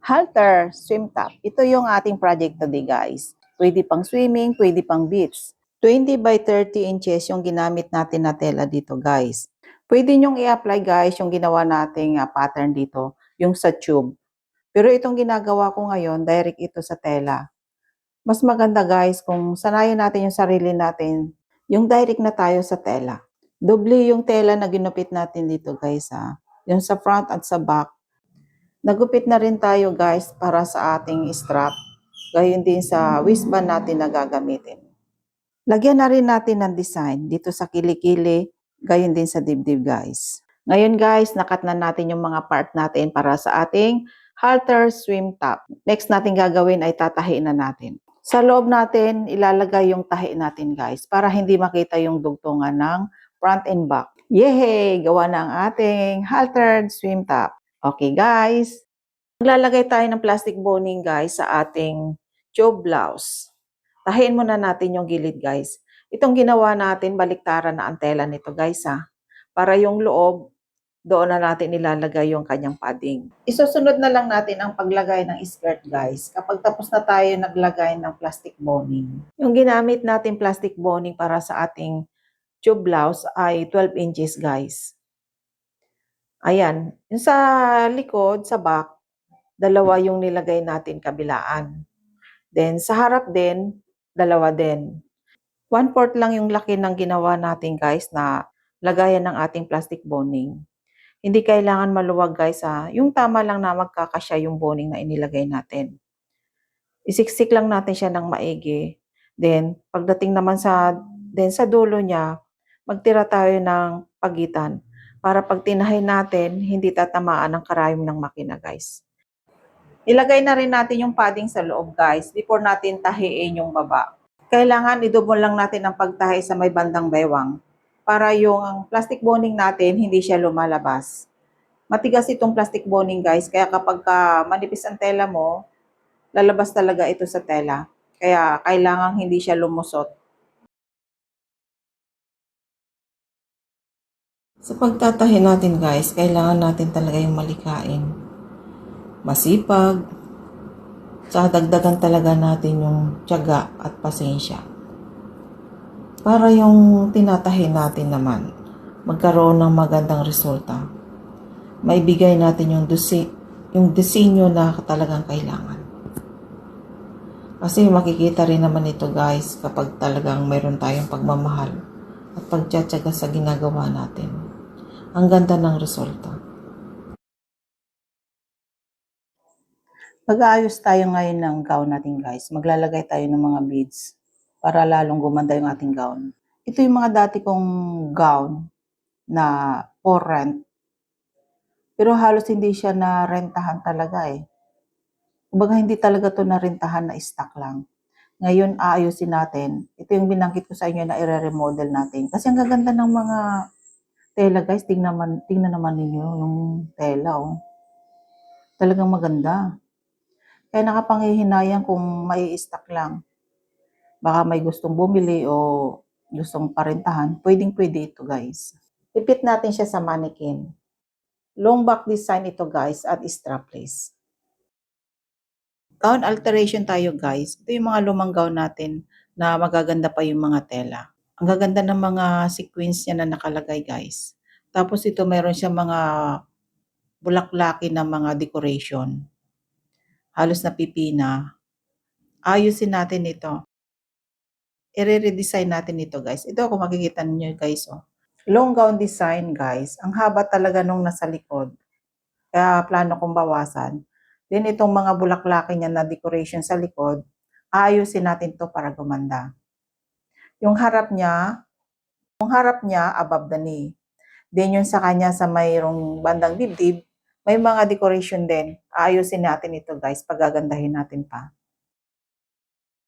Halter swim top. Ito yung ating project today, guys. Pwede pang swimming, pwede pang beach. 20 by 30 inches yung ginamit natin na tela dito, guys. Pwede nyong i-apply, guys, yung ginawa nating pattern dito, yung sa tube. Pero itong ginagawa ko ngayon, direct ito sa tela. Mas maganda, guys, kung sanayin natin yung sarili natin, yung direct na tayo sa tela. Doble yung tela na ginupit natin dito, guys, ha. Yung sa front at sa back. Nagupit na rin tayo, guys, para sa ating strap. Gayon din sa waistband natin na gagamitin. Lagyan na rin natin ng design dito sa kilikili, gayon din sa dibdib, guys. Ngayon, guys, nakat na natin yung mga part natin para sa ating halter swim top. Next natin gagawin ay tatahiin na natin. Sa loob natin, ilalagay yung tahi natin, guys, para hindi makita yung dugtungan ng front and back. Yehey! Gawa na ang ating haltered swim top. Okay, guys. Maglalagay tayo ng plastic boning, guys, sa ating tube blouse. Tahiin muna natin yung gilid, guys. Itong ginawa natin, baliktaran na ang tela nito, guys, ha. Para yung loob, doon na natin ilalagay yung kanyang padding. Isusunod na lang natin ang paglagay ng skirt, guys, kapag tapos na tayo naglagay ng plastic boning. Yung ginamit natin plastic boning para sa ating tube blouse ay 12 inches, guys. Ayan. Yung sa likod, sa back, dalawa yung nilagay natin kabilaan. Then, sa harap din, dalawa din. 1/4 lang yung laki ng ginawa natin, guys, na lagayan ng ating plastic boning. Hindi kailangan maluwag, guys, ha. Yung tama lang na magkakasya yung boning na inilagay natin. Isiksik lang natin siya ng maigi. Then, pagdating naman sa dulo niya, magtira tayo ng pagitan para pag tinahay natin, hindi tatamaan ang karayom ng makina, guys. Ilagay na rin natin yung padding sa loob, guys, before natin tahiin yung baba. Kailangan i-double lang natin ang pagtahi sa may bandang baywang para yung plastic boning natin hindi siya lumalabas. Matigas itong plastic boning, guys, kaya kapag manipis ang tela mo, lalabas talaga ito sa tela. Kaya kailangan hindi siya lumusot. Sa pagtatahi natin, guys, kailangan natin talaga yung malikain. Masipag, sa dagdagan talaga natin yung tiyaga at pasensya. Para yung tinatahi natin naman, magkaroon ng magandang resulta. Maibigay natin yung disenyo na talagang kailangan. Kasi makikita rin naman ito, guys, kapag talagang mayroon tayong pagmamahal at pagtsatsaga sa ginagawa natin. Ang ganda ng resulta. Mag-aayos tayo ngayon ng gown natin, guys. Maglalagay tayo ng mga beads para lalong gumanda yung ating gown. Ito yung mga dati kong gown na for rent. Pero halos hindi siya na rentahan talaga eh. Kumbaga hindi talaga to na rentahan, na stock lang. Ngayon aayusin natin. Ito yung binanggit ko sa inyo na i-remodel natin. Kasi ang gaganda ng mga tela, guys. Tingnan naman ninyo yung tela, oh. Talagang maganda. Kaya nakapanghihinayang kung may stock lang. Baka may gustong bumili o gustong parentahan, pwedeng-pwede ito, guys. Ipit natin siya sa mannequin. Long back design ito, guys, at strapless. Gown alteration tayo, guys. Ito yung mga lumang gown natin na magaganda pa yung mga tela. Ang gaganda ng mga sequins niya na nakalagay, guys. Tapos ito meron siya mga bulaklaki na mga decoration. Halos napipina. Ayusin natin ito. I-redesign natin ito, guys. Ito kung makikita niyo, guys, oh. Long gown design, guys. Ang haba talaga nung nasa likod. Kaya plano kong bawasan. Then itong mga bulaklaki niya na decoration sa likod, ayusin natin to para gumanda. Yung harap niya above the knee. Then yung sa kanya sa mayroong bandang dibdib, may mga decoration din. Ayusin natin ito, guys, pagagandahin natin pa.